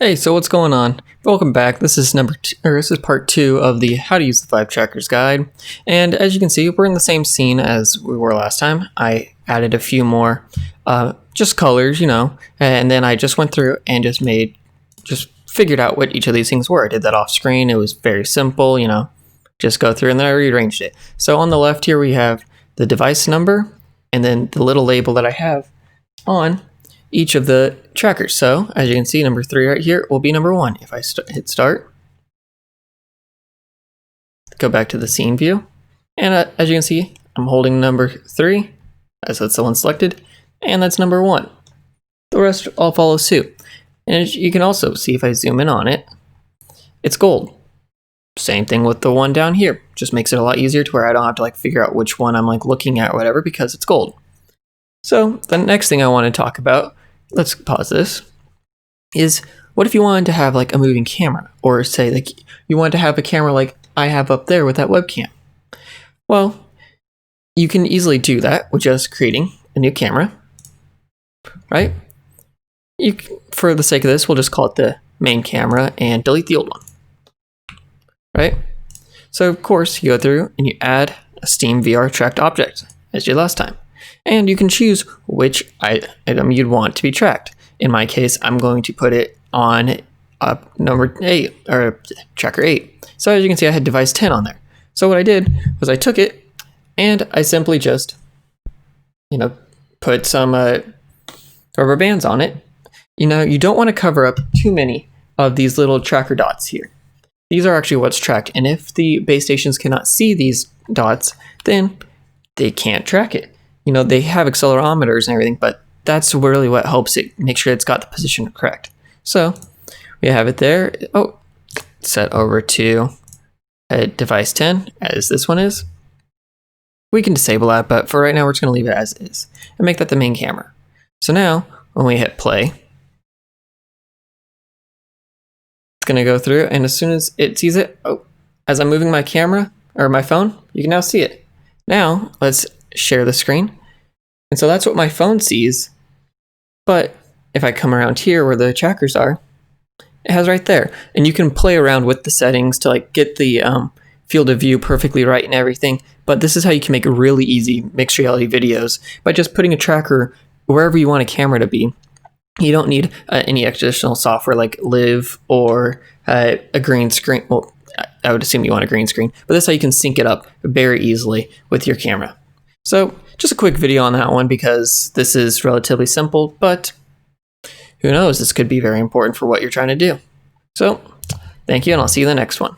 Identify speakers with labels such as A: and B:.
A: Hey, so what's going on? Welcome back. This is this is part 2 of the How to Use the Vive Trackers guide. And as you can see, we're in the same scene as we were last time. I added a few more just colors, and then I just went through and just figured out what each of these things were. I did that off screen. It was very simple, just go through and then I rearranged it. So on the left here we have the device number and then the little label that I have on each of the trackers. So as you can see, number 3 right here will be number 1. If I hit start, go back to the scene view, and as you can see, I'm holding number 3 as that's the one selected, and that's number 1. The rest all follow suit. And as you can also see, if I zoom in on it, it's gold. Same thing with the one down here. Just makes it a lot easier to where I don't have to figure out which one I'm looking at or whatever because it's gold. So the next thing I want to talk about, let's pause this, is what if you wanted to have a moving camera, or say you want to have a camera like I have up there with that webcam? Well, you can easily do that with just creating a new camera, right? For the sake of this, we'll just call it the main camera and delete the old one, right? So of course you go through and you add a Steam VR tracked object as you did last time. And you can choose which item you'd want to be tracked. In my case, I'm going to put it on number 8, or tracker 8. So as you can see, I had device 10 on there. So what I did was I took it and I simply just, put some rubber bands on it. You don't want to cover up too many of these little tracker dots here. These are actually what's tracked. And if the base stations cannot see these dots, then they can't track it. They have accelerometers and everything, but that's really what helps it make sure it's got the position correct. So we have it there. Oh, set over to device 10, as this one is. We can disable that, but for right now, we're just going to leave it as is and make that the main camera. So now when we hit play, it's going to go through, and as soon as it sees it, as I'm moving my camera or my phone, you can now see it. Now let's share the screen. And so that's what my phone sees. But if I come around here where the trackers are, it has right there. And you can play around with the settings to get the field of view perfectly right and everything. But this is how you can make really easy mixed reality videos by just putting a tracker wherever you want a camera to be. You don't need any additional software like VIVE or a green screen. Well, I would assume you want a green screen, but that's how you can sync it up very easily with your camera. So just a quick video on that one because this is relatively simple, but who knows, this could be very important for what you're trying to do. So thank you, and I'll see you in the next one.